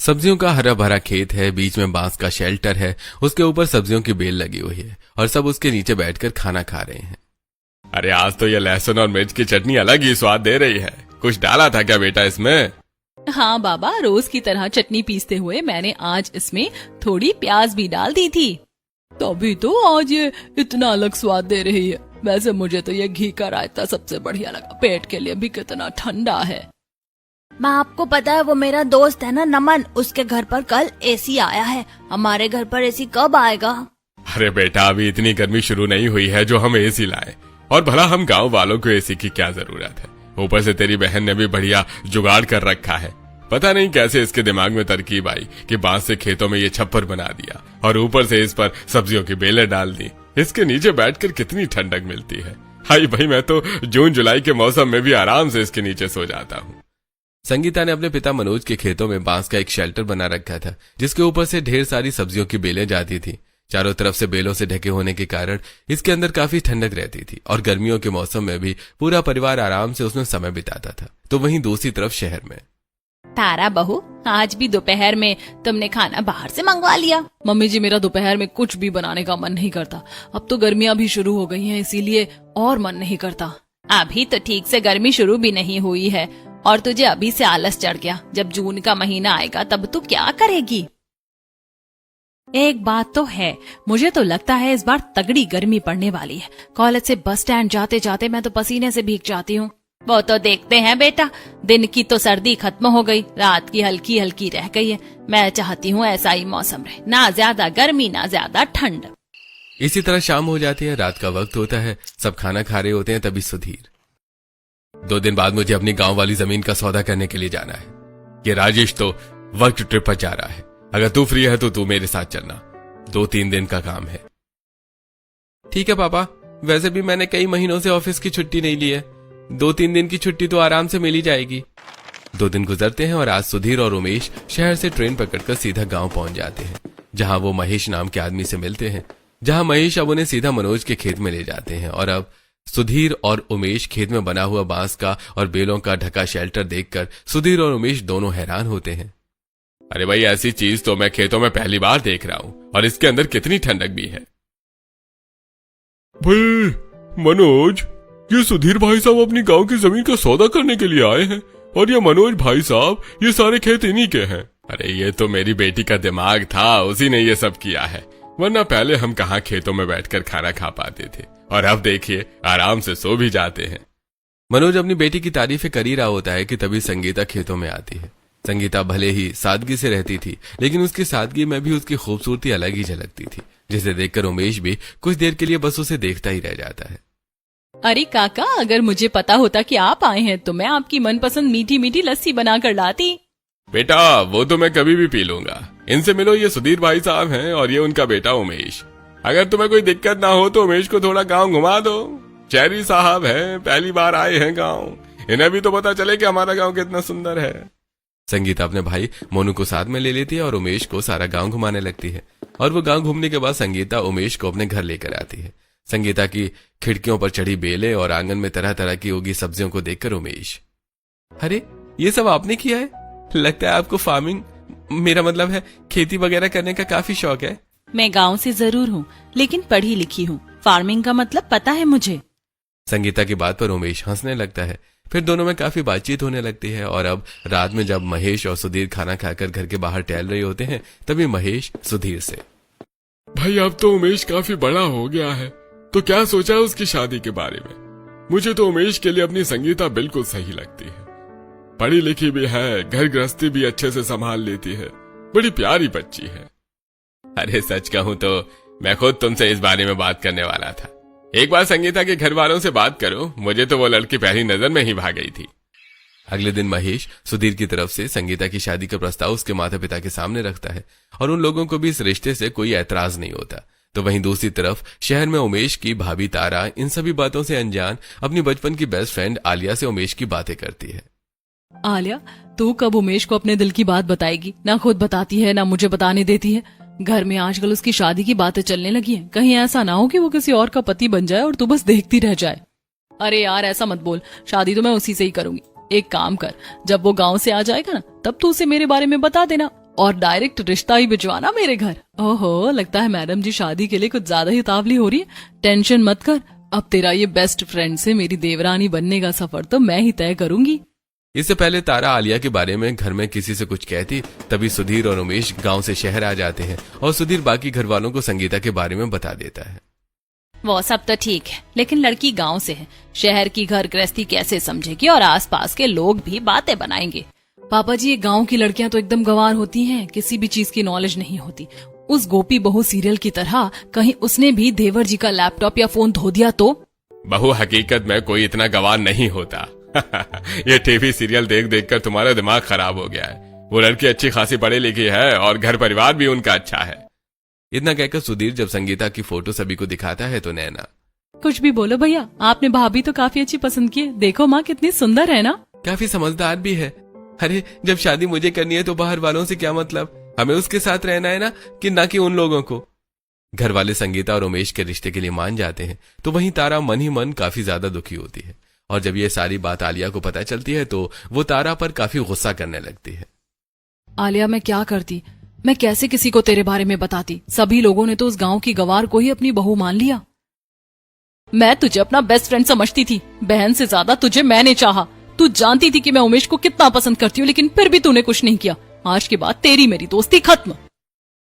सब्जियों का हरा भरा खेत है, बीच में बांस का शेल्टर है, उसके ऊपर सब्जियों की बेल लगी हुई है और सब उसके नीचे बैठकर खाना खा रहे हैं। अरे आज तो ये लहसुन और मिर्च की चटनी अलग ही स्वाद दे रही है। कुछ डाला था क्या बेटा इसमें? हाँ बाबा, रोज की तरह चटनी पीसते हुए मैंने आज इसमें थोड़ी प्याज भी डाल दी थी, तभी तो आज ये इतना अलग स्वाद दे रही है। वैसे मुझे तो ये घी का रायता सबसे बढ़िया लगा, पेट के लिए भी कितना ठंडा है। माँ आपको पता है वो मेरा दोस्त है ना नमन, उसके घर पर कल एसी आया है। हमारे घर पर एसी कब आएगा? अरे बेटा अभी इतनी गर्मी शुरू नहीं हुई है जो हम एसी लाए, और भला हम गांव वालों को एसी की क्या जरूरत है। ऊपर से तेरी बहन ने भी बढ़िया जुगाड़ कर रखा है। पता नहीं कैसे इसके दिमाग में तरकीब आई कि बांस से खेतों में ये छप्पर बना दिया और ऊपर से इस पर सब्जियों की बेलें डाल दी। इसके नीचे बैठकर कितनी ठंडक मिलती है। हाय भाई, मैं तो जून जुलाई के मौसम में भी आराम से इसके नीचे सो जाता हूँ। संगीता ने अपने पिता मनोज के खेतों में बांस का एक शेल्टर बना रखा था, जिसके ऊपर से ढेर सारी सब्जियों की बेलें जाती थी। चारों तरफ से बेलों से ढके होने के कारण इसके अंदर काफी ठंडक रहती थी और गर्मियों के मौसम में भी पूरा परिवार आराम से उसमें समय बिताता था। तो वहीं दूसरी तरफ शहर में, तारा बहू, आज भी दोपहर में तुमने खाना बाहर से मंगवा लिया? मम्मी जी, मेरा दोपहर में कुछ भी बनाने का मन नहीं करता। अब तो गर्मियाँ भी शुरू हो गई हैं, इसीलिए और मन नहीं करता। अभी तो ठीक से गर्मी शुरू भी नहीं हुई है और तुझे अभी से आलस चढ़ गया। जब जून का महीना आएगा तब तू क्या करेगी? एक बात तो है, मुझे तो लगता है इस बार तगड़ी गर्मी पड़ने वाली है। कॉलेज से बस स्टैंड जाते जाते मैं तो पसीने से भीग जाती हूँ। वो तो देखते हैं बेटा, दिन की तो सर्दी खत्म हो गई, रात की हल्की हल्की रह गई है। मैं चाहती हूँ ऐसा ही मौसम रहे, ना ज्यादा गर्मी ना ज्यादा ठंड। इसी तरह शाम हो जाती है, रात का वक्त होता है, सब खाना खा रहे होते हैं। तभी सुधीर, 2 दिन बाद मुझे अपनी गांव वाली जमीन का सौदा करने के लिए जाना है। ये राजेश तो वर्क ट्रिप पर जा रहा है, अगर तू फ्री है तो तू मेरे साथ चलना। 2-3 दिन का काम है। ठीक है पापा, वैसे भी मैंने कई महीनों से ऑफिस की छुट्टी नहीं ली है, 2-3 दिन की छुट्टी तो आराम से मिल ही जाएगी। 2 दिन गुजरते हैं और आज सुधीर और उमेश शहर से ट्रेन पकड़कर सीधा गांव पहुंच जाते हैं, जहां वो महेश नाम के आदमी से मिलते हैं। जहां महेश अब उन्हें सीधा मनोज के खेत में ले जाते हैं और अब सुधीर और उमेश खेत में बना हुआ बांस का और बेलों का ढका शेल्टर देखकर सुधीर और उमेश दोनों हैरान होते हैं। अरे भाई, ऐसी चीज तो मैं खेतों में पहली बार देख रहा हूँ, और इसके अंदर कितनी ठंडक भी है। भाई मनोज, ये सुधीर भाई साहब अपनी गांव की जमीन का सौदा करने के लिए आए हैं, और ये मनोज भाई साहब, ये सारे खेत इन्हीं के हैं। अरे ये तो मेरी बेटी का दिमाग था, उसी ने ये सब किया है, वरना पहले हम कहाँ खेतों में बैठकर खाना खा पाते थे, और अब देखिए आराम से सो भी जाते हैं। मनोज अपनी बेटी की तारीफें कर ही रहा होता है कि तभी संगीता खेतों में आती है। संगीता भले ही सादगी से रहती थी, लेकिन उसकी सादगी में भी उसकी खूबसूरती अलग ही झलकती थी, जिसे देखकर उमेश भी कुछ देर के लिए बस उसे देखता ही रह जाता है। अरे काका, अगर मुझे पता होता कि आप आए हैं तो मैं आपकी मनपसंद मीठी मीठी लस्सी बनाकर लाती। बेटा वो तो मैं कभी भी पी लूंगा। इनसे मिलो, ये सुधीर भाई साहब हैं और ये उनका बेटा उमेश। अगर तुम्हें कोई दिक्कत ना हो तो उमेश को थोड़ा गांव घुमा दो। चेरी साहब हैं, पहली बार आए हैं गांव, इन्हें भी तो पता चले कि हमारा गांव कितना सुंदर है। संगीता अपने भाई मोनू को साथ में ले लेती है और उमेश को सारा गांव घुमाने लगती है, और वो गांव घूमने के बाद संगीता उमेश को अपने घर लेकर आती है। संगीता की खिड़कियों पर चढ़ी बेलें और आंगन में तरह तरह की उगी सब्जियों को देखकर उमेश, अरे ये सब आपने किया है? लगता है आपको फार्मिंग, मेरा मतलब है खेती वगैरह करने का काफी शौक है। मैं गांव से जरूर हूँ, लेकिन पढ़ी लिखी हूँ, फार्मिंग का मतलब पता है मुझे। संगीता की बात पर उमेश हंसने लगता है। फिर दोनों में काफी बातचीत होने लगती है, और अब रात में जब महेश और सुधीर खाना खाकर घर के बाहर टहल रहे होते हैं, तभी महेश सुधीर से, भाई अब तो उमेश काफी बड़ा हो गया है, तो क्या सोचा है उसकी शादी के बारे में? मुझे तो उमेश के लिए अपनी संगीता बिल्कुल सही लगती है। पढ़ी लिखी भी है, घर गृहस्थी भी अच्छे से संभाल लेती है, बड़ी प्यारी बच्ची है। अरे सच कहूं तो मैं खुद तुमसे इस बारे में बात करने वाला था। एक बार संगीता के घर वालों से बात करो, मुझे तो वो लड़की पहली नजर में ही भाग गई थी। अगले दिन महेश सुधीर की तरफ से संगीता की शादी का प्रस्ताव उसके माता पिता के सामने रखता है, और उन लोगों को भी इस रिश्ते से कोई ऐतराज नहीं होता। तो वहीं दूसरी तरफ शहर में उमेश की भाभी तारा इन सभी बातों से अनजान अपनी बचपन की बेस्ट फ्रेंड आलिया से उमेश की बातें करती है। आलिया, तू कब उमेश को अपने दिल की बात बताएगी? ना खुद बताती है ना मुझे बताने देती है। घर में आजकल उसकी शादी की बातें चलने लगी हैं, कहीं ऐसा ना हो कि वो किसी और का पति बन जाए और तू बस देखती रह जाए। अरे यार ऐसा मत बोल, शादी तो मैं उसी से ही करूंगी। एक काम कर, जब वो गांव से आ जाएगा ना, तब तू उसे मेरे बारे में बता देना, और डायरेक्ट रिश्ता ही भिजवाना मेरे घर। ओहो, लगता है मैडम जी शादी के लिए कुछ ज्यादा ही उतावली हो रही है। टेंशन मत कर, अब तेरा ये बेस्ट फ्रेंड से मेरी देवरानी बनने का सफर तो मैं ही तय करूंगी। इससे पहले तारा आलिया के बारे में घर में किसी से कुछ कहती, तभी सुधीर और उमेश गांव से शहर आ जाते हैं और सुधीर बाकी घर वालों को संगीता के बारे में बता देता है। वो सब तो ठीक है, लेकिन लड़की गांव से है, शहर की घर गृहस्थी कैसे समझेगी और आसपास के लोग भी बातें बनाएंगे। पापा जी, ये गांव की लड़कियां तो एकदम गंवार होती हैं, किसी भी चीज की नॉलेज नहीं होती। उस गोपी बहू सीरियल की तरह कहीं उसने भी देवर जी का लैपटॉप या फोन धो दिया तो? बहू, हकीकत में कोई इतना गवार नहीं होता। ये टीवी सीरियल देख देख कर तुम्हारा दिमाग खराब हो गया है। वो लड़की अच्छी खासी पढ़ी लिखी है और घर परिवार भी उनका अच्छा है। इतना कहकर सुधीर जब संगीता की फोटो सभी को दिखाता है तो नैना, कुछ भी बोलो भैया, आपने भाभी तो काफी अच्छी पसंद की है। देखो माँ कितनी सुंदर है ना। काफी समझदार भी है। अरे जब शादी मुझे करनी है तो बाहर वालों से क्या मतलब, हमें उसके साथ रहना है ना, कि ना कि उन लोगों को। घर वाले संगीता और उमेश के रिश्ते के लिए मान जाते हैं तो वहीं तारा मन ही मन काफी ज्यादा दुखी होती है। और जब ये सारी बात आलिया को पता चलती है तो वो तारा पर काफी गुस्सा करने लगती है। आलिया, मैं क्या करती, मैं कैसे किसी को तेरे बारे में बताती? सभी लोगों ने तो उस गांव की गवार को ही अपनी बहू मान लिया। मैं तुझे अपना बेस्ट फ्रेंड समझती थी, बहन से ज्यादा तुझे मैंने चाहा। तू जानती थी कि मैं उमेश को कितना पसंद करती हूँ, लेकिन फिर भी तूने कुछ नहीं किया। आज के बाद तेरी मेरी दोस्ती खत्म।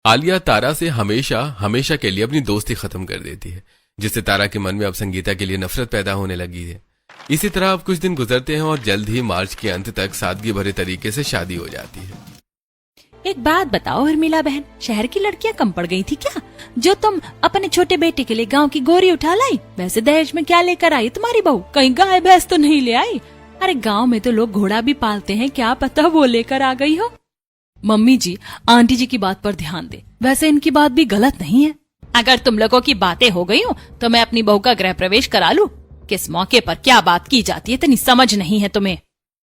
आलिया तारा से हमेशा हमेशा के लिए अपनी दोस्ती खत्म कर देती है, जिससे तारा के मन में अब संगीता के लिए नफरत पैदा होने लगी है। इसी तरह अब कुछ दिन गुजरते हैं और जल्द ही मार्च के अंत तक सादगी भरे तरीके से शादी हो जाती है। एक बात बताओ उर्मिला बहन, शहर की लड़कियां कम पड़ गई थी क्या, जो तुम अपने छोटे बेटे के लिए गांव की गोरी उठा लाई? वैसे दहेज में क्या लेकर आई तुम्हारी बहू? कहीं गाय भैंस तो नहीं ले आई? अरे गांव में तो लोग घोड़ा भी पालते हैं, क्या पता वो लेकर आ गई हो। मम्मी जी, आंटी जी की बात पर ध्यान दे, वैसे इनकी बात भी गलत नहीं है। अगर तुम लोगों की बातें हो गई हो तो मैं अपनी बहू का गृह प्रवेश करा लूं। किस मौके पर क्या बात की जाती है इतनी समझ नहीं है तुम्हें।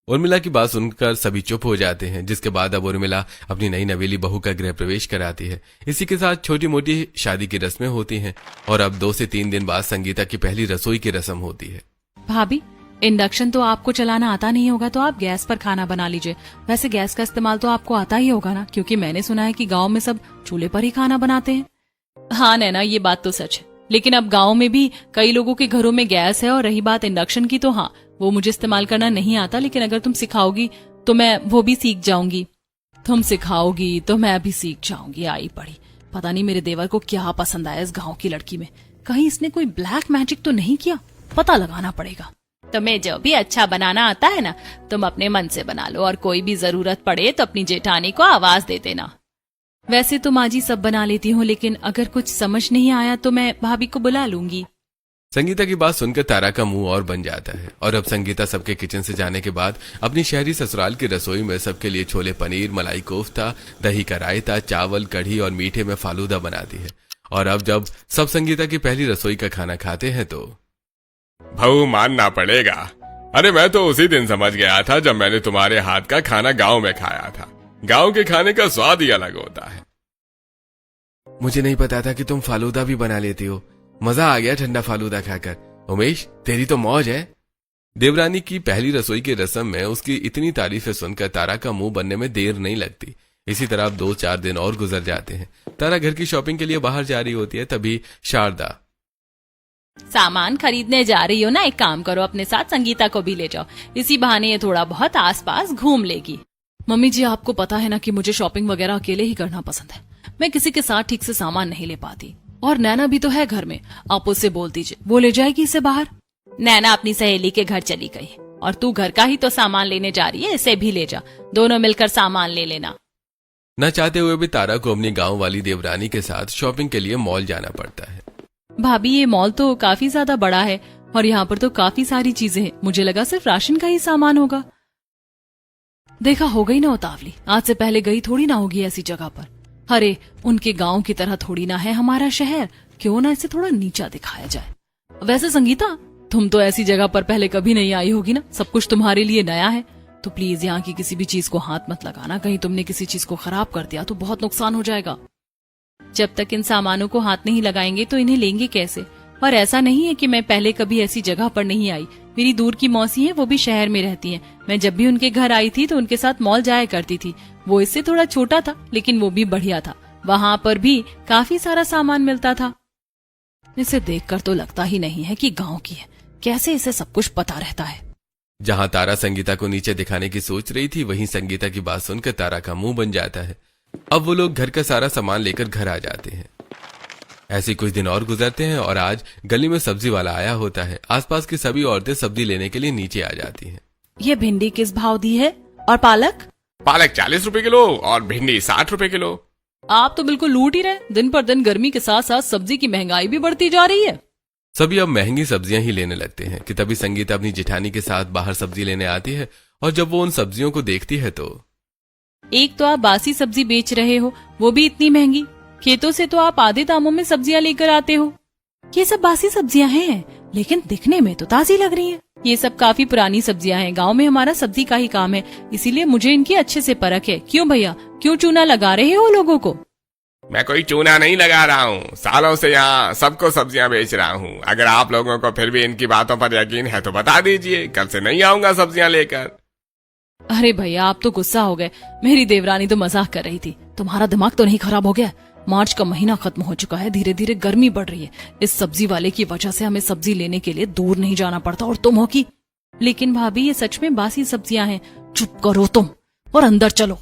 उर्मिला की बात सुनकर सभी चुप हो जाते हैं, जिसके बाद अब उर्मिला अपनी नई नवेली बहू का गृह प्रवेश कराती है। इसी के साथ छोटी मोटी शादी की रस्में होती हैं और अब 2 से 3 दिन बाद संगीता की पहली रसोई की रस्म होती है। भाभी, इंडक्शन तो आपको चलाना आता नहीं होगा, तो आप गैस पर खाना बना लीजिए। वैसे गैस का इस्तेमाल तो आपको आता ही होगा ना, क्योंकि मैंने सुना है कि गांव में सब चूल्हे पर ही खाना बनाते हैं। हाँ नैना, ये बात तो सच है, लेकिन अब गांव में भी कई लोगों के घरों में गैस है। और रही बात इंडक्शन की, तो हाँ, वो मुझे इस्तेमाल करना नहीं आता, लेकिन अगर तुम सिखाओगी तो मैं वो भी सीख जाऊंगी। तुम सिखाओगी तो मैं भी सीख जाऊंगी। आई पड़ी, पता नहीं मेरे देवर को क्या पसंद आया इस गांव की लड़की में। कहीं इसने कोई ब्लैक मैजिक तो नहीं किया? पता लगाना पड़ेगा। तुम्हें जो भी अच्छा बनाना आता है ना, तुम अपने मन से बना लो, और कोई भी जरूरत पड़े तो अपनी जेठानी को आवाज दे देना। वैसे तो माँ जी सब बना लेती हूँ, लेकिन अगर कुछ समझ नहीं आया तो मैं भाभी को बुला लूंगी। संगीता की बात सुनकर तारा का मुंह और बन जाता है और अब संगीता सबके किचन से जाने के बाद अपनी शहरी ससुराल की रसोई में सबके लिए छोले पनीर, मलाई कोफ्ता, दही का रायता, चावल, कढ़ी और मीठे में फालूदा बनाती है। और अब जब सब संगीता की पहली रसोई का खाना खाते हैं तो भाऊ, मानना पड़ेगा। अरे मैं तो उसी दिन समझ गया था जब मैंने तुम्हारे हाथ का खाना गांव में खाया था। गांव के खाने का स्वाद ही अलग होता है। मुझे नहीं पता था कि तुम फालूदा भी बना लेती हो। मजा आ गया ठंडा फालूदा खाकर। उमेश, तेरी तो मौज है। देवरानी की पहली रसोई की रस्म में उसकी इतनी तारीफें सुनकर तारा का मुंह बनने में देर नहीं लगती। इसी तरह अब 2-4 दिन और गुजर जाते हैं। तारा घर की शॉपिंग के लिए बाहर जा रही होती है, तभी शारदा, सामान खरीदने जा रही हो ना, एक काम करो, अपने साथ संगीता को भी ले जाओ। इसी बहाने ये थोड़ा बहुत आसपास घूम लेगी। मम्मी जी, आपको पता है ना कि मुझे शॉपिंग वगैरह अकेले ही करना पसंद है। मैं किसी के साथ ठीक से सामान नहीं ले पाती। और नैना भी तो है घर में, आप उससे बोल दीजिए, वो ले जाएगी इसे बाहर। नैना अपनी सहेली के घर चली गई और तू घर का ही तो सामान लेने जा रही है, इसे भी ले जा, दोनों मिलकर सामान ले लेना। न चाहते हुए भी तारा को अपनी गांव वाली देवरानी के साथ शॉपिंग के लिए मॉल जाना पड़ता है। भाभी, ये मॉल तो काफी ज्यादा बड़ा है और यहाँ पर तो काफी सारी चीजें हैं। मुझे लगा सिर्फ राशन का ही सामान होगा। देखा, हो गई ना उतावली, आज से पहले गई थोड़ी ना होगी ऐसी जगह पर। अरे उनके गांव की तरह थोड़ी ना है हमारा शहर, क्यों ना इसे थोड़ा नीचा दिखाया जाए। वैसे संगीता, तुम तो ऐसी जगह पर पहले कभी नहीं आई होगी ना, सब कुछ तुम्हारे लिए नया है। तो प्लीज यहाँ की किसी भी चीज को हाथ मत लगाना, कहीं तुमने किसी चीज को खराब कर दिया तो बहुत नुकसान हो जाएगा। जब तक इन सामानों को हाथ नहीं लगाएंगे तो इन्हें लेंगे कैसे? और ऐसा नहीं है कि मैं पहले कभी ऐसी जगह पर नहीं आई, मेरी दूर की मौसी है, वो भी शहर में रहती है। मैं जब भी उनके घर आई थी तो उनके साथ मॉल जाया करती थी। वो इससे थोड़ा छोटा था लेकिन वो भी बढ़िया था। वहाँ पर भी काफी सारा सामान मिलता था। इसे देखकर तो लगता ही नहीं है कि गांव की है। कैसे इसे सब कुछ पता रहता है। जहां तारा संगीता को नीचे दिखाने की सोच रही थी, वहीं संगीता की बात सुनकर तारा का मुंह बन जाता है। अब वो लोग घर का सारा सामान लेकर घर आ जाते हैं। ऐसे कुछ दिन और गुजरते हैं और आज गली में सब्जी वाला आया होता है। आसपास की सभी औरतें सब्जी लेने के लिए नीचे आ जाती हैं। ये भिंडी किस भाव दी है और पालक? पालक 40 रुपए किलो और भिंडी 60 रुपए किलो। आप तो बिल्कुल लूट ही रहे। दिन पर दिन गर्मी के साथ साथ सब्जी की महंगाई भी बढ़ती जा रही है। सभी अब महंगी सब्जियां ही लेने लगते हैं कि तभी संगीता अपनी जेठानी के साथ बाहर सब्जी लेने आती है और जब वो उन सब्जियों को देखती है तो एक तो आप बासी सब्जी बेच रहे हो, वो भी इतनी महंगी। खेतों से तो आप आधे दामों में सब्जियां लेकर आते हो। ये सब बासी सब्जियां हैं लेकिन दिखने में तो ताजी लग रही हैं। ये सब काफी पुरानी सब्जियां हैं। गांव में हमारा सब्जी का ही काम है, इसीलिए मुझे इनकी अच्छे से परख है। क्यों भैया, क्यों चूना लगा रहे हो लोगों को? मैं कोई चूना नहीं लगा रहा हूँ। सालों से यहाँ सबको सब्जियां बेच रहा हूँ। अगर आप लोगों को फिर भी इनकी बातों पर यकीन है तो बता दीजिए, कल से नहीं आऊंगा सब्जियां लेकर। अरे भैया, आप तो गुस्सा हो गए। मेरी देवरानी तो मजाक कर रही थी। तुम्हारा दिमाग तो नहीं खराब हो गया? मार्च का महीना खत्म हो चुका है, धीरे धीरे गर्मी बढ़ रही है। इस सब्जी वाले की वजह से हमें सब्जी लेने के लिए दूर नहीं जाना पड़ता और तुम हो की। लेकिन भाभी, ये सच में बासी सब्जियां हैं। चुप करो तुम और अंदर चलो।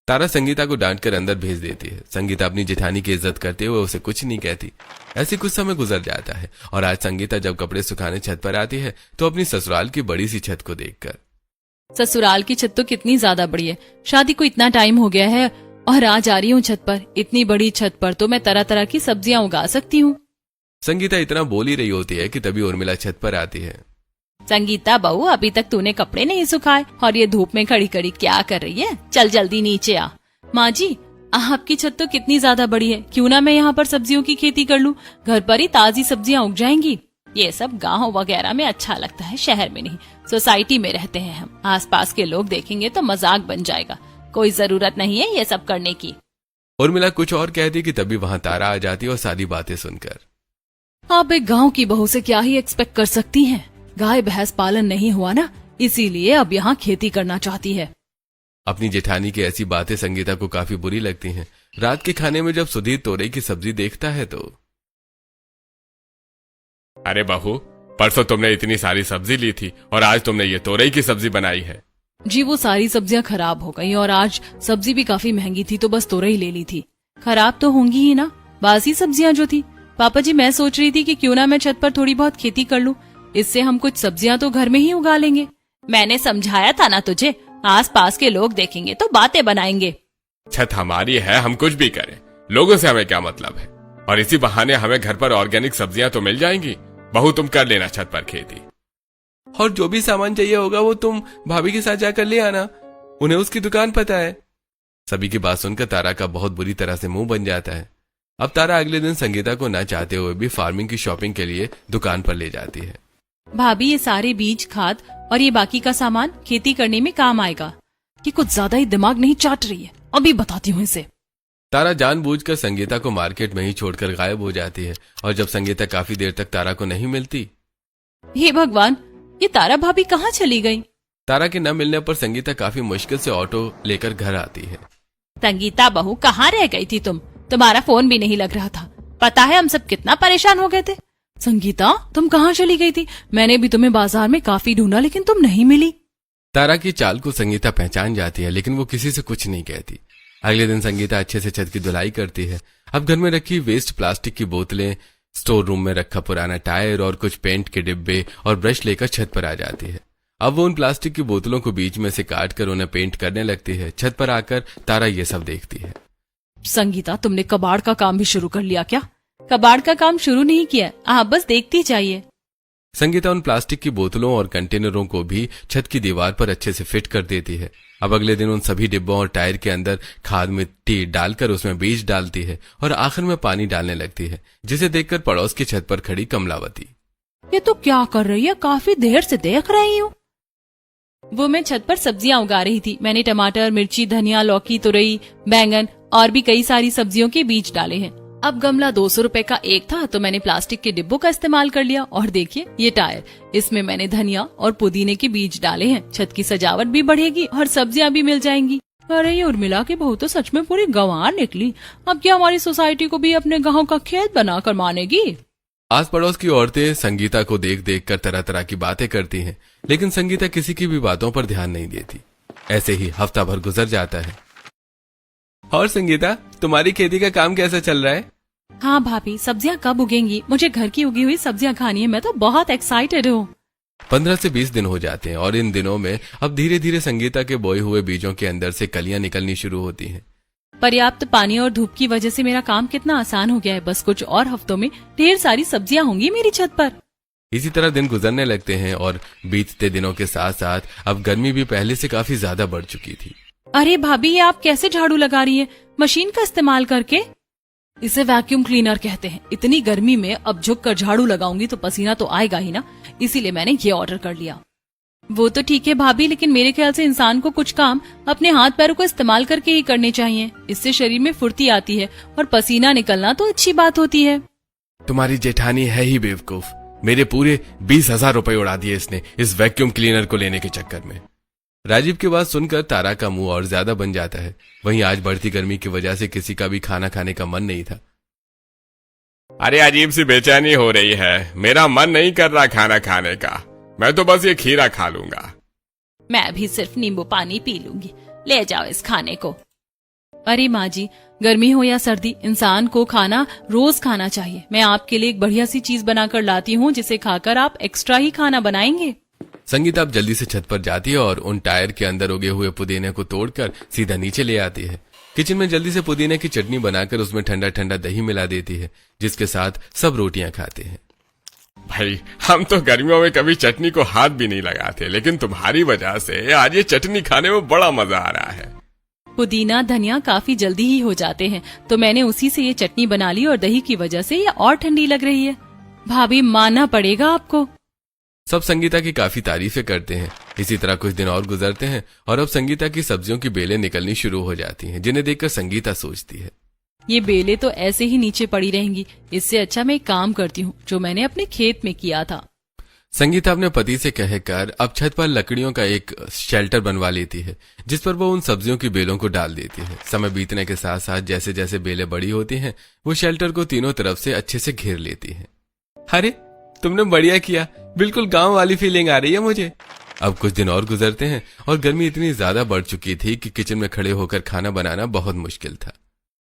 तारा संगीता को डांटकर अंदर भेज देती है। संगीता अपनी जेठानी की इज्जत करते हुए उसे कुछ नहीं कहती। ऐसे कुछ समय गुजर जाता है और आज संगीता जब कपड़े सुखाने छत पर आती है तो अपनी ससुराल की बड़ी सी छत को देखकर, ससुराल की छत तो कितनी ज्यादा बड़ी है। शादी को इतना टाइम हो गया है और आज आ रही हूँ छत पर। इतनी बड़ी छत पर तो मैं तरह तरह की सब्जियां उगा सकती हूँ। संगीता इतना बोल ही रही होती है कि तभी उर्मिला छत पर आती है। संगीता बहू, अभी तक तूने कपड़े नहीं सुखाए और ये धूप में खड़ी खड़ी क्या कर रही है? चल जल्दी नीचे आ। माँ जी, आपकी छत तो कितनी ज्यादा बड़ी है। क्यों ना मैं यहाँ पर सब्जियों की खेती कर लूँ। घर पर ही ताजी सब्जियां उग जाएंगी। ये सब गांव वगैरह में अच्छा लगता है, शहर में नहीं। सोसाइटी में रहते हैं हम। आसपास के लोग देखेंगे तो मजाक बन जाएगा। कोई जरूरत नहीं है ये सब करने की। उर्मिला कुछ और कहती कि तभी वहां तारा आ जाती और सारी बातें सुनकर, आप एक गांव की बहू से क्या ही एक्सपेक्ट कर सकती हैं? गाय भैंस पालन नहीं हुआ ना, इसीलिए अब यहाँ खेती करना चाहती है। अपनी जेठानी की ऐसी बातें संगीता को काफी बुरी लगती हैं। रात के खाने में जब सुधीर तोरई की सब्जी देखता है तो, अरे बहू, परसों तुमने इतनी सारी सब्जी ली थी और आज तुमने ये तोरई की सब्जी बनाई है। जी, वो सारी सब्जियां खराब हो गई और आज सब्जी भी काफी महंगी थी तो बस तोरई ले ली थी। खराब तो होंगी ही ना, बासी सब्जियां जो थी। पापा जी, मैं सोच रही थी कि क्यों ना मैं छत पर थोड़ी बहुत खेती कर लूं। इससे हम कुछ सब्जियां तो घर में ही उगा लेंगे। मैंने समझाया था ना तुझे, आस पास के लोग देखेंगे तो बातें बनाएंगे। छत हमारी है, हम कुछ भी करें, लोगों से हमें क्या मतलब है। और इसी बहाने हमें घर पर ऑर्गेनिक सब्जियां तो मिल जाएंगी। बहू, तुम कर लेना छत पर खेती। और जो भी सामान चाहिए होगा वो तुम भाभी के साथ जाकर ले आना, उन्हें उसकी दुकान पता है। सभी की बात सुनकर तारा का बहुत बुरी तरह से मुंह बन जाता है। अब तारा अगले दिन संगीता को न चाहते हुए भी फार्मिंग की शॉपिंग के लिए दुकान पर ले जाती है। भाभी, ये सारे बीज, खाद और ये बाकी का सामान खेती करने में काम आएगा। ये कुछ ज्यादा ही दिमाग नहीं चाट रही है? अभी बताती हूँ इसे। तारा जानबूझकर संगीता को मार्केट में ही छोड़कर गायब हो जाती है और जब संगीता काफी देर तक तारा को नहीं मिलती, हे भगवान, ये तारा भाभी कहाँ चली गई? तारा के न मिलने पर संगीता काफी मुश्किल से ऑटो लेकर घर आती है। संगीता बहू, कहाँ रह गई थी तुम? तुम्हारा फोन भी नहीं लग रहा था। पता है हम सब कितना परेशान हो गए थे। संगीता, तुम कहाँ चली गई थी? मैंने भी तुम्हें बाजार में काफी ढूंढा लेकिन तुम नहीं मिली। तारा की चाल को संगीता पहचान जाती है लेकिन वो किसी से कुछ नहीं कहती। अगले दिन संगीता अच्छे से छत की धुलाई करती है। अब घर में रखी वेस्ट प्लास्टिक की बोतलें, स्टोर रूम में रखा पुराना टायर और कुछ पेंट के डिब्बे और ब्रश लेकर छत पर आ जाती है। अब वो उन प्लास्टिक की बोतलों को बीच में से काट कर उन्हें पेंट करने लगती है। छत पर आकर तारा ये सब देखती है। संगीता, तुमने कबाड़ का काम भी शुरू कर लिया क्या? कबाड़ का काम शुरू नहीं किया, आप बस देखती जाइए। संगीता उन प्लास्टिक की बोतलों और कंटेनरों को भी छत की दीवार पर अच्छे से फिट कर देती है। अब अगले दिन उन सभी डिब्बों और टायर के अंदर खाद मिट्टी डालकर उसमें बीज डालती है और आखिर में पानी डालने लगती है, जिसे देखकर पड़ोस की छत पर खड़ी कमलावती, ये तो क्या कर रही है? काफी देर से देख रही हूँ। वो मैं छत पर सब्जियां उगा रही थी। मैंने टमाटर, मिर्ची, धनिया, लौकी, तुरई, बैंगन और भी कई सारी सब्जियों के बीज डाले हैं। अब गमला 200 रुपए का एक था तो मैंने प्लास्टिक के डिब्बों का इस्तेमाल कर लिया। और देखिए ये टायर, इसमें मैंने धनिया और पुदीने के बीज डाले हैं। छत की सजावट भी बढ़ेगी और सब्जियां भी मिल जाएंगी। अरे ये उर्मिला की बहू तो सच में पूरी गंवार निकली। अब क्या हमारी सोसाइटी को भी अपने गाँव का खेत बनाकर मानेगी। आस पड़ोस की औरतें संगीता को देख देख कर तरह तरह की बातें करती हैं, लेकिन संगीता किसी की भी बातों पर ध्यान नहीं देती। ऐसे ही हफ्ता भर गुजर जाता है। और संगीता, तुम्हारी खेती का काम कैसा चल रहा है? हाँ भाभी, सब्जियाँ कब उगेंगी? मुझे घर की उगी हुई सब्जियाँ खानी है। मैं तो बहुत एक्साइटेड हूँ। 15 से 20 दिन हो जाते हैं और इन दिनों में अब धीरे धीरे संगीता के बोए हुए बीजों के अंदर से कलियां निकलनी शुरू होती हैं। पर्याप्त पानी और धूप की वजह से मेरा काम कितना आसान हो गया है। बस कुछ और हफ्तों में ढेर सारी सब्जियाँ होंगी मेरी छत पर। इसी तरह दिन गुजरने लगते हैं और बीतते दिनों के साथ साथ अब गर्मी भी पहले से काफी ज्यादा बढ़ चुकी थी। अरे भाभी, ये आप कैसे झाड़ू लगा रही है? मशीन का इस्तेमाल करके? इसे वैक्यूम क्लीनर कहते हैं। इतनी गर्मी में अब झुक कर झाड़ू लगाऊंगी तो पसीना तो आएगा ही ना, इसीलिए मैंने ये ऑर्डर कर लिया। वो तो ठीक है भाभी, लेकिन मेरे ख्याल से इंसान को कुछ काम अपने हाथ पैरों को इस्तेमाल करके ही करने चाहिए। इससे शरीर में फुर्ती आती है और पसीना निकलना तो अच्छी बात होती है। तुम्हारी जेठानी है ही बेवकूफ। मेरे पूरे 20,000 रुपए उड़ा दिए इसने इस वैक्यूम क्लीनर को लेने के चक्कर में। राजीव की बात सुनकर तारा का मुंह और ज्यादा बन जाता है। वहीं आज बढ़ती गर्मी की वजह से किसी का भी खाना खाने का मन नहीं था। अरे अजीब सी बेचैनी हो रही है। मेरा मन नहीं कर रहा खाना खाने का। मैं तो बस ये खीरा खा लूंगा। मैं भी सिर्फ नींबू पानी पी लूंगी। ले जाओ इस खाने को। अरे माँ जी, गर्मी हो या सर्दी, इंसान को खाना रोज खाना चाहिए। मैं आपके लिए एक बढ़िया सी चीज बनाकर लाती हूँ जिसे खाकर आप एक्स्ट्रा ही खाना बनाएंगे। संगीता अब जल्दी से छत पर जाती है और उन टायर के अंदर उगे हुए पुदीने को तोड़कर सीधा नीचे ले आती है। किचन में जल्दी से पुदीने की चटनी बनाकर उसमें ठंडा ठंडा दही मिला देती है, जिसके साथ सब रोटियां खाते हैं। भाई, हम तो गर्मियों में कभी चटनी को हाथ भी नहीं लगाते, लेकिन तुम्हारी वजह से आज ये चटनी खाने में बड़ा मजा आ रहा है। पुदीना धनिया काफी जल्दी ही हो जाते हैं, तो मैंने उसी से ये चटनी बना ली और दही की वजह से ये और ठंडी लग रही है। भाभी, मानना पड़ेगा आपको। सब संगीता की काफी तारीफें करते हैं। इसी तरह कुछ दिन और गुजरते हैं और अब संगीता की सब्जियों की बेलें निकलनी शुरू हो जाती हैं, जिन्हें देखकर संगीता सोचती है, ये बेलें तो ऐसे ही नीचे पड़ी रहेंगी। इससे अच्छा मैं एक काम करती हूँ जो मैंने अपने खेत में किया था। संगीता अपने पति से कहकर अब छत पर लकड़ियों का एक शेल्टर बनवा लेती है, जिस पर वो उन सब्जियों की बेलों को डाल देती है। समय बीतने के साथ साथ जैसे जैसे बेलें बड़ी होती हैं, वो शेल्टर को तीनों तरफ से अच्छे से घेर लेती है। अरे तुमने बढ़िया किया, बिल्कुल गांव वाली फीलिंग आ रही है मुझे। अब कुछ दिन और गुजरते हैं और गर्मी इतनी ज्यादा बढ़ चुकी थी कि किचन में खड़े होकर खाना बनाना बहुत मुश्किल था।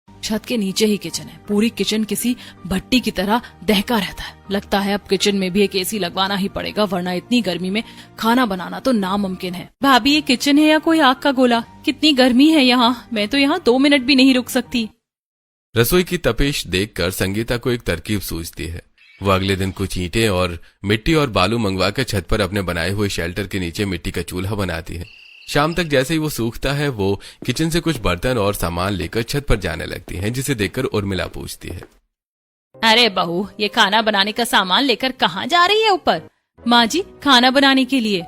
छत के नीचे ही किचन है। पूरी किचन किसी भट्टी की तरह दहका रहता है। लगता है अब किचन में भी एक एसी लगवाना ही पड़ेगा, वरना इतनी गर्मी में खाना बनाना तो नामुमकिन है। भाभी, ये किचन है या कोई आग का गोला? कितनी गर्मी है यहाँ। मैं तो यहाँ 2 मिनट भी नहीं रुक सकती। रसोई की तपिश देखकर संगीता को एक तरकीब सूझती है। वो अगले दिन कुछ ईंटें और मिट्टी और बालू मंगवाकर छत पर अपने बनाए हुए शेल्टर के नीचे मिट्टी का चूल्हा बनाती है। शाम तक जैसे ही वो सूखता है, वो किचन से कुछ बर्तन और सामान लेकर छत पर जाने लगती है, जिसे देखकर उर्मिला पूछती है, अरे बहू, ये खाना बनाने का सामान लेकर कहाँ जा रही है ऊपर? माँ जी, खाना बनाने के लिए।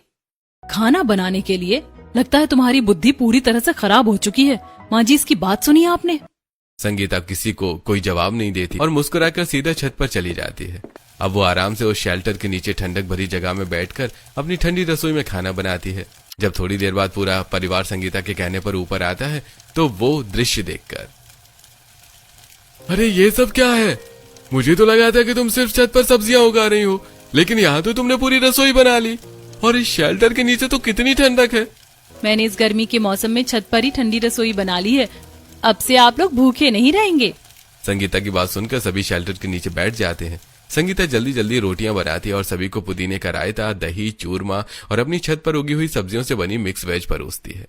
खाना बनाने के लिए? लगता है तुम्हारी बुद्धि पूरी तरह से खराब हो चुकी है। माँ जी, इसकी बात सुनी आपने? संगीता किसी को कोई जवाब नहीं देती और मुस्कुराकर सीधा छत पर चली जाती है। अब वो आराम से उस शेल्टर के नीचे ठंडक भरी जगह में बैठकर अपनी ठंडी रसोई में खाना बनाती है। जब थोड़ी देर बाद पूरा परिवार संगीता के कहने पर ऊपर आता है, तो वो दृश्य देखकर, अरे ये सब क्या है? मुझे तो लगा था कि तुम सिर्फ छत पर सब्जियां उगा रही हो, लेकिन यहाँ तो तुमने पूरी रसोई बना ली। और इस शेल्टर के नीचे तो कितनी ठंडक है। मैंने इस गर्मी के मौसम में छत पर ही ठंडी रसोई बना ली है। अब से आप लोग भूखे नहीं रहेंगे। संगीता की बात सुनकर सभी शेल्टर के नीचे बैठ जाते हैं। संगीता जल्दी जल्दी रोटियां बनाती है और सभी को पुदीने का रायता, दही, चूरमा और अपनी छत पर उगी हुई सब्जियों से बनी मिक्स वेज परोसती है।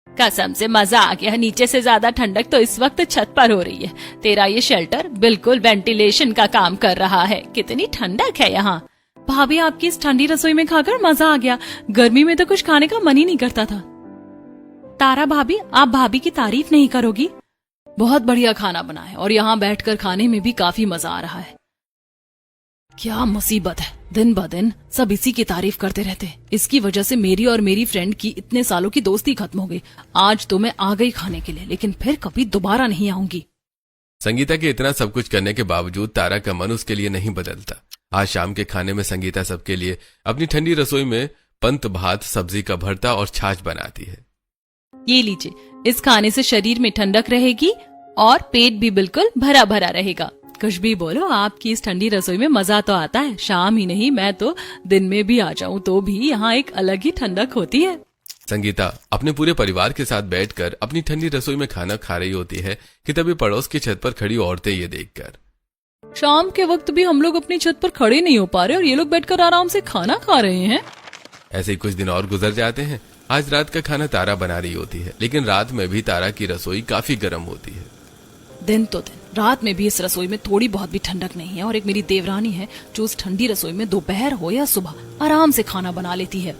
कसम से मजा आ गया। नीचे से ज्यादा ठंडक तो इस वक्त छत पर हो रही है। तेरा ये शेल्टर बिल्कुल वेंटिलेशन का काम कर रहा है। कितनी ठंडक है यहाँ। भाभी, आपकी इस ठंडी रसोई में खाकर मजा आ गया। गर्मी में तो कुछ खाने का मन ही नहीं करता था। तारा भाभी, आप भाभी की तारीफ नहीं करोगी? बहुत बढ़िया खाना बना है और यहाँ बैठकर खाने में भी काफी मजा आ रहा है। क्या मुसीबत है, दिन ब दिन सब इसी की तारीफ करते रहते। इसकी वजह से मेरी और मेरी फ्रेंड की इतने सालों की दोस्ती खत्म हो गई। आज तो मैं आ गई खाने के लिए, लेकिन फिर कभी दोबारा नहीं आऊंगी। संगीता के इतना सब कुछ करने के बावजूद तारा का मन उसके लिए नहीं बदलता। आज शाम के खाने में संगीता सबके लिए अपनी ठंडी रसोई में पंत भात, सब्जी का भरता और छाछ बनाती है। ये लीजिए, इस खाने से शरीर में ठंडक रहेगी और पेट भी बिल्कुल भरा भरा रहेगा। कुछ भी बोलो, आपकी इस ठंडी रसोई में मजा तो आता है। शाम ही नहीं, मैं तो दिन में भी आ जाऊं तो भी यहाँ एक अलग ही ठंडक होती है। संगीता अपने पूरे परिवार के साथ बैठकर अपनी ठंडी रसोई में खाना खा रही होती है कि तभी पड़ोस की छत पर खड़ी औरतें ये देखकर, शाम के वक्त भी हम लोग अपनी छत पर खड़े नहीं हो पा रहे और ये लोग बैठकर आराम से खाना खा रहे हैं। ऐसे ही कुछ दिन और गुजर जाते हैं। आज रात का खाना तारा बना रही होती है, लेकिन रात में भी तारा की रसोई काफी गर्म होती है। दिन तो दिन, रात में भी इस रसोई में थोड़ी बहुत भी ठंडक नहीं है। और एक मेरी देवरानी है जो उस ठंडी रसोई में दोपहर हो या सुबह आराम से खाना बना लेती है।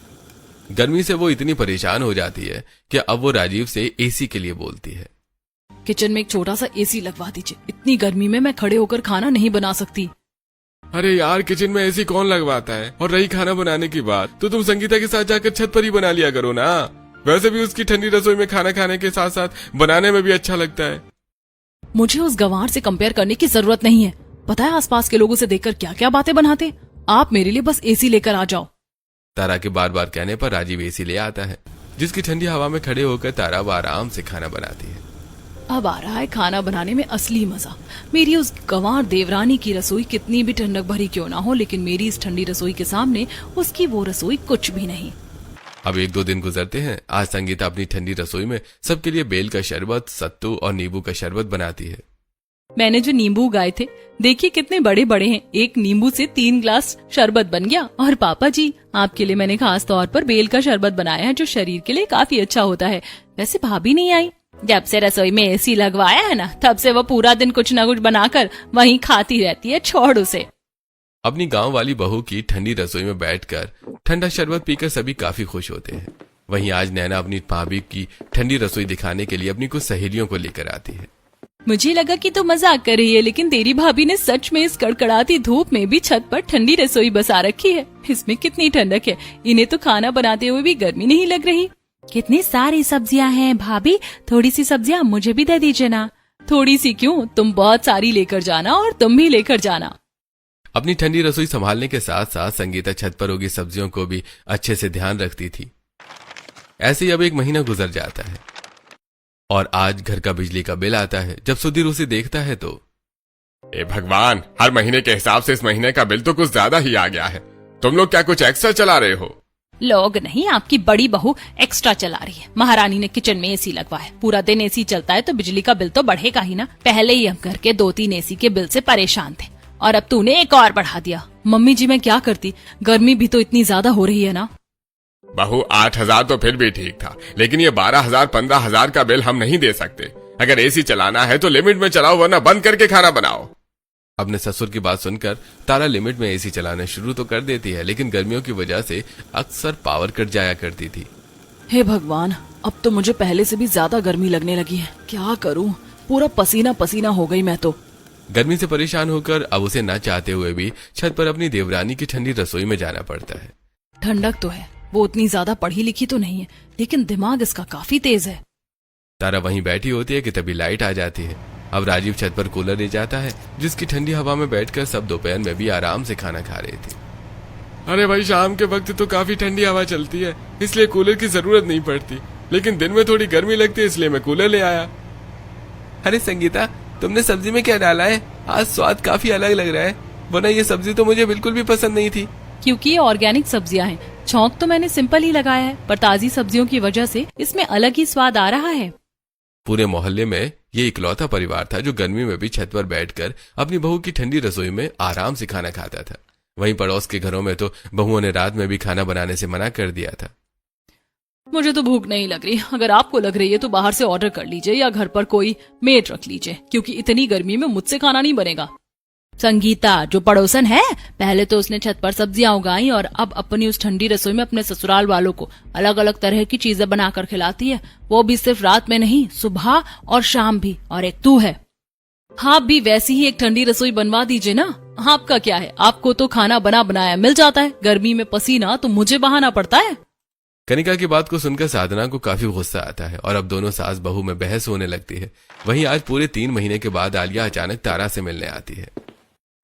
गर्मी से वो इतनी परेशान हो जाती है कि अब वो राजीव से एसी के लिए बोलती है। किचन में एक छोटा सा एसी लगवा दीजिए, इतनी गर्मी में मैं खड़े होकर खाना नहीं बना सकती। अरे यार, किचन में एसी कौन लगवाता है? और रही खाना बनाने की बात, तो तुम संगीता के साथ जाकर छत पर ही बना लिया करो ना। वैसे भी उसकी ठंडी रसोई में खाना खाने के साथ साथ बनाने में भी अच्छा लगता है। मुझे उस गंवार से कंपेयर करने की जरूरत नहीं है। पता है आसपास के लोगों से देखकर क्या क्या बातें बनाते। आप मेरे लिए बस एसी लेकर आ जाओ। तारा के बार बार कहने पर राजीव एसी ले आता है, जिसकी ठंडी हवा में खड़े होकर तारा वो आराम से खाना बनाती है। अब आ रहा है खाना बनाने में असली मजा। मेरी उस गंवार देवरानी की रसोई कितनी भी ठंडक भरी क्यों ना हो, लेकिन मेरी इस ठंडी रसोई के सामने उसकी वो रसोई कुछ भी नहीं। अब 1-2 दिन गुजरते हैं। आज संगीता अपनी ठंडी रसोई में सबके लिए बेल का शरबत, सत्तू और नींबू का शरबत बनाती है। मैंने जो नींबू उगाए थे, देखिए कितने बड़े बड़े हैं। एक नींबू से 3 ग्लास शरबत बन गया। और पापा जी, आपके लिए मैंने खास तौर पर बेल का शरबत बनाया है, जो शरीर के लिए काफी अच्छा होता है। वैसे भाभी नहीं आई। जब से रसोई में एसी लगवाया है ना, तब से वो पूरा दिन कुछ न कुछ बनाकर वहीं खाती रहती है। छोड़ उसे। अपनी गांव वाली बहू की ठंडी रसोई में बैठकर ठंडा शरबत पीकर सभी काफी खुश होते हैं। वहीं आज नैना अपनी भाभी की ठंडी रसोई दिखाने के लिए अपनी कुछ सहेलियों को लेकर आती है। मुझे लगा कि तू मजाक कर रही है, लेकिन तेरी भाभी ने सच में इस कड़कड़ाती धूप में भी छत पर ठंडी रसोई बसा रखी है। इसमें कितनी ठंडक है। इन्हें तो खाना बनाते हुए भी गर्मी नहीं लग रही। कितनी सारी सब्जियां हैं भाभी, थोड़ी सी सब्जियां मुझे भी दे दीजिए ना। थोड़ी सी क्यों, तुम बहुत सारी लेकर जाना और तुम भी लेकर जाना। अपनी ठंडी रसोई संभालने के साथ साथ संगीता छत पर उगी सब्जियों को भी अच्छे से ध्यान रखती थी। ऐसे ही अब 1 महीना गुजर जाता है और आज घर का बिजली का बिल आता है। जब सुधीर उसे देखता है तो, ए भगवान, हर महीने के हिसाब से इस महीने का बिल तो कुछ ज्यादा ही आ गया है। तुम लोग क्या कुछ एक्स्ट्रा चला रहे हो? लोग नहीं, आपकी बड़ी बहू एक्स्ट्रा चला रही है। महारानी ने किचन में एसी लगवाया है। पूरा दिन एसी चलता है तो बिजली का बिल तो बढ़ेगा ही ना। पहले ही हम घर के 2-3 एसी के बिल से परेशान थे और अब तूने एक और बढ़ा दिया। मम्मी जी, मैं क्या करती, गर्मी भी तो इतनी ज्यादा हो रही है ना। बहू, 8,000 तो फिर भी ठीक था, लेकिन ये 12,000 15,000 का बिल हम नहीं दे सकते। अगर एसी चलाना है तो लिमिट में चलाओ, वरना बंद करके खाना बनाओ। अपने ससुर की बात सुनकर तारा लिमिट में एसी चलाना शुरू तो कर देती है, लेकिन गर्मियों की वजह से अक्सर पावर कट जाया करती थी। हे भगवान, अब तो मुझे पहले से भी ज्यादा गर्मी लगने लगी है। क्या करूं, पूरा पसीना पसीना हो गई मैं तो। गर्मी से परेशान होकर अब उसे न चाहते हुए भी छत पर अपनी देवरानी की ठंडी रसोई में जाना पड़ता है। ठंडक तो है, वो उतनी ज्यादा पढ़ी लिखी तो नहीं है, लेकिन दिमाग इसका काफी तेज है। तारा वहीं बैठी होती है कि तभी लाइट आ जाती है। अब राजीव छत पर कूलर ले जाता है, जिसकी ठंडी हवा में बैठकर सब दोपहर में भी आराम से खाना खा रहे थे। अरे भाई, शाम के वक्त तो काफी ठंडी हवा चलती है, इसलिए कूलर की जरूरत नहीं पड़ती, लेकिन दिन में थोड़ी गर्मी लगती है, इसलिए मैं कूलर ले आया। अरे संगीता, तुमने सब्जी में क्या डाला है? आज स्वाद काफी अलग लग रहा है, वरना ये सब्जी तो मुझे बिल्कुल भी पसंद नहीं थी। क्योंकि ये ऑर्गेनिक सब्जियां हैं। छौंक तो मैंने सिंपल ही लगाया है, पर ताजी सब्जियों की वजह से इसमें अलग ही स्वाद आ रहा है। पूरे मोहल्ले में ये इकलौता परिवार था जो गर्मी में भी छत पर बैठकर अपनी बहू की ठंडी रसोई में आराम से खाना खाता था। वहीं पड़ोस के घरों में तो बहुओं ने रात में भी खाना बनाने से मना कर दिया था। मुझे तो भूख नहीं लग रही। अगर आपको लग रही है तो बाहर से ऑर्डर कर लीजिए या घर पर कोई मेड रख लीजिए, क्योंकि इतनी गर्मी में मुझसे खाना नहीं बनेगा। संगीता जो पड़ोसन है, पहले तो उसने छत पर सब्जियां उगाई और अब अपनी उस ठंडी रसोई में अपने ससुराल वालों को अलग अलग तरह की चीजें बनाकर खिलाती है। वो भी सिर्फ रात में नहीं, सुबह और शाम भी। और एक तू है। आप भी वैसी ही एक ठंडी रसोई बनवा दीजिए ना। आपका क्या है, आपको तो खाना बना बनाया मिल जाता है। गर्मी में पसीना तो मुझे बहाना पड़ता है। कनिका की बात को सुनकर साधना को काफी गुस्सा आता है और अब दोनों सास बहू में बहस होने लगती है। वहीं आज पूरे 3 महीने के बाद आलिया अचानक तारा से मिलने आती है।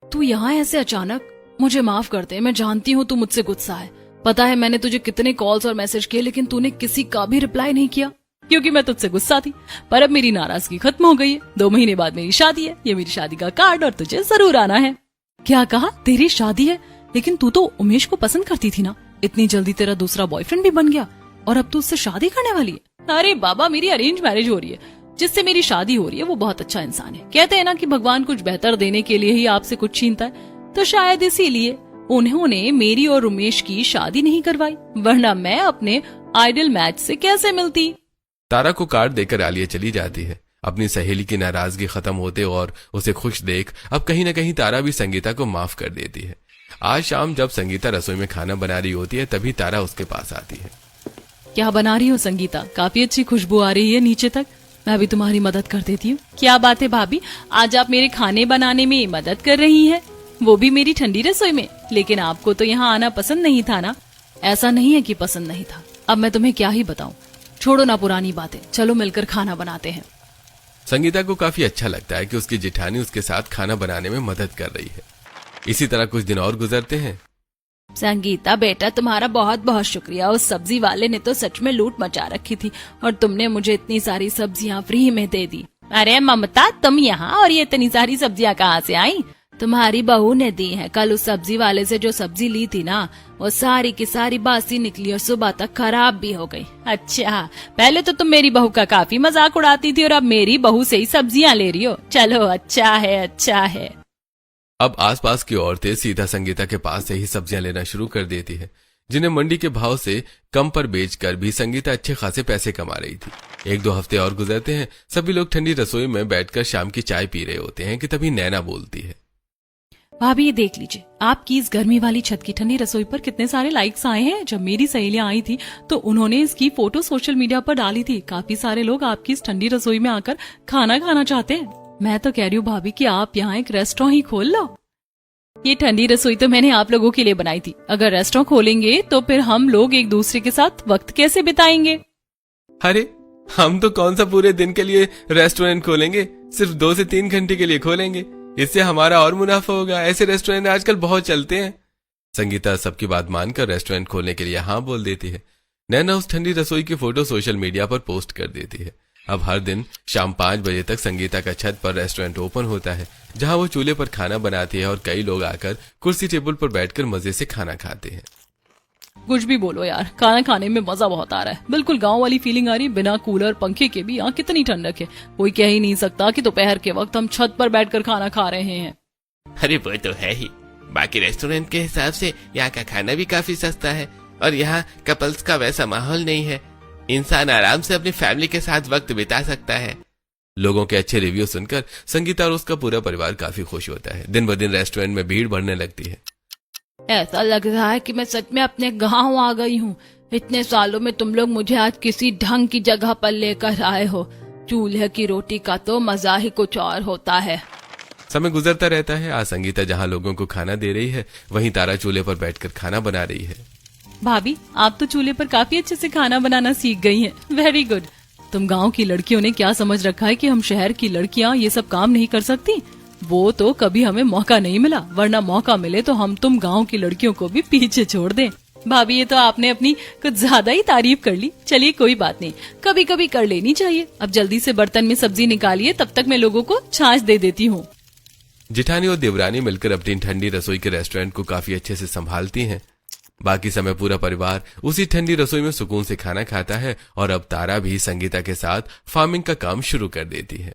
तू यहाँ ऐसे अचानक? मुझे माफ कर दे, मैं जानती हूँ तू मुझसे गुस्सा है। पता है मैंने तुझे कितने कॉल्स और मैसेज किए, लेकिन तूने किसी का भी रिप्लाई नहीं किया क्योंकि मैं तुझसे गुस्सा थी। पर अब मेरी नाराजगी खत्म हो गई है। 2 महीने बाद मेरी शादी है, ये मेरी शादी का कार्ड और तुझे जरूर आना है। क्या कहा? तेरी शादी है? लेकिन तू तो उमेश को पसंद करती थी ना। इतनी जल्दी तेरा दूसरा बॉयफ्रेंड भी बन गया और अब तू उससे शादी करने वाली है? अरे बाबा, मेरी अरेंज मैरिज हो रही है, जिससे मेरी शादी हो रही है वो बहुत अच्छा इंसान है। कहते हैं ना कि भगवान कुछ बेहतर देने के लिए ही आपसे कुछ छीनता है, तो शायद इसीलिए उन्होंने मेरी और उमेश की शादी नहीं करवाई, वरना मैं अपने आइडल मैच से कैसे मिलती। तारा को कार्ड देकर आलिया चली जाती है। अपनी सहेली की नाराजगी खत्म होते और उसे खुश देख अब कहीं न कहीं तारा भी संगीता को माफ कर देती है। आज शाम जब संगीता रसोई में खाना बना रही होती है तभी तारा उसके पास आती है। क्या बना रही हो संगीता? काफी अच्छी खुशबू आ रही है नीचे तक। मैं भी तुम्हारी मदद कर देती हूँ। क्या बात है भाभी, आज आप मेरे खाने बनाने में मदद कर रही हैं, वो भी मेरी ठंडी रसोई में। लेकिन आपको तो यहाँ आना पसंद नहीं था ना? ऐसा नहीं है कि पसंद नहीं था, अब मैं तुम्हें क्या ही बताऊं। छोड़ो ना पुरानी बातें, चलो मिलकर खाना बनाते हैं। संगीता को काफी अच्छा लगता है कि उसकी जेठानी उसके साथ खाना बनाने में मदद कर रही है। इसी तरह कुछ दिन और गुजरते हैं। संगीता बेटा, तुम्हारा बहुत बहुत शुक्रिया। उस सब्जी वाले ने तो सच में लूट मचा रखी थी और तुमने मुझे इतनी सारी सब्जियां फ्री में दे दी। अरे ममता, तुम यहाँ और ये इतनी सारी सब्जियां कहाँ से आई? तुम्हारी बहू ने दी है। कल उस सब्जी वाले से जो सब्जी ली थी ना, वो सारी की सारी बासी निकली और सुबह तक खराब भी हो गई। अच्छा, पहले तो तुम मेरी बहू का काफी मजाक उड़ाती थी और अब मेरी बहू से ही सब्जियां ले रही हो। चलो अच्छा है, अच्छा है। अब आसपास की औरतें सीधा संगीता के पास से ही सब्जियां लेना शुरू कर देती है, जिन्हें मंडी के भाव से कम पर बेचकर भी संगीता अच्छे खासे पैसे कमा रही थी। 1-2 हफ्ते और गुजरते हैं। सभी लोग ठंडी रसोई में बैठकर शाम की चाय पी रहे होते हैं कि तभी नैना बोलती है। भाभी, ये देख लीजिए, आपकी इस गर्मी वाली छत की ठंडी रसोई पर कितने सारे लाइक्स आए हैं। जब मेरी सहेलियां आई थी तो उन्होंने इसकी फोटो सोशल मीडिया पर डाली थी। काफी सारे लोग आपकी इस ठंडी रसोई में आकर खाना खाना चाहते हैं। मैं तो कह रही हूँ भाभी कि आप यहाँ एक रेस्टोरेंट ही खोल लो। ये ठंडी रसोई तो मैंने आप लोगों के लिए बनाई थी। अगर रेस्टोरेंट खोलेंगे तो फिर हम लोग एक दूसरे के साथ वक्त कैसे बिताएंगे? अरे, हम तो कौन सा पूरे दिन के लिए रेस्टोरेंट खोलेंगे, सिर्फ 2 से 3 घंटे के लिए खोलेंगे। इससे हमारा और मुनाफा होगा। ऐसे रेस्टोरेंट आजकल बहुत चलते हैं। संगीता सबकी बात मानकर रेस्टोरेंट खोलने के लिए हाँ बोल देती है। नैना उस ठंडी रसोई की फोटो सोशल मीडिया पर पोस्ट कर देती है। अब हर दिन शाम 5 बजे तक संगीता का छत पर रेस्टोरेंट ओपन होता है, जहां वो चूल्हे पर खाना बनाती है और कई लोग आकर कुर्सी टेबल पर बैठकर मजे से खाना खाते हैं। कुछ भी बोलो यार, खाना खाने में मजा बहुत आ रहा है। बिल्कुल गांव वाली फीलिंग आ रही है। बिना कूलर पंखे के भी यहाँ कितनी ठंडक है। कोई कह ही नहीं सकता कि दोपहर के वक्त हम छत पर बैठकर खाना खा रहे हैं। अरे वो तो है ही। बाकी रेस्टोरेंट के हिसाब से यहाँ का खाना भी काफी सस्ता है और यहाँ कपल्स का वैसा माहौल नहीं है। इंसान आराम से अपनी फैमिली के साथ वक्त बिता सकता है। लोगों के अच्छे रिव्यू सुनकर संगीता और उसका पूरा परिवार काफी खुश होता है। दिन ब दिन रेस्टोरेंट में भीड़ बढ़ने लगती है। ऐसा लग रहा है कि मैं सच में अपने गांव आ गई हूँ। इतने सालों में तुम लोग मुझे आज किसी ढंग की जगह पर लेकर आए हो। चूल्हे की रोटी का तो मजा ही कुछ और होता है। समय गुजरता रहता है। आज संगीता जहाँ लोगों को खाना दे रही है, वहीं तारा चूल्हे पर बैठकर खाना बना रही है। भाभी, आप तो चूल्हे पर काफी अच्छे से खाना बनाना सीख गई हैं। Very good. तुम गांव की लड़कियों ने क्या समझ रखा है कि हम शहर की लड़कियां ये सब काम नहीं कर सकती? वो तो कभी हमें मौका नहीं मिला, वरना मौका मिले तो हम तुम गांव की लड़कियों को भी पीछे छोड़ दें। भाभी, ये तो आपने अपनी कुछ ज्यादा ही तारीफ कर ली। चलिए कोई बात नहीं, कभी कभी कर लेनी चाहिए। अब जल्दी से बर्तन में सब्जी निकालिए, तब तक मैं लोगों को छाछ दे देती हूँ। जिठानी और देवरानी मिलकर अपनी ठंडी रसोई के रेस्टोरेंट को काफी अच्छे से संभालती हैं। बाकी समय पूरा परिवार उसी ठंडी रसोई में सुकून से खाना खाता है और अब तारा भी संगीता के साथ फार्मिंग का काम शुरू कर देती है।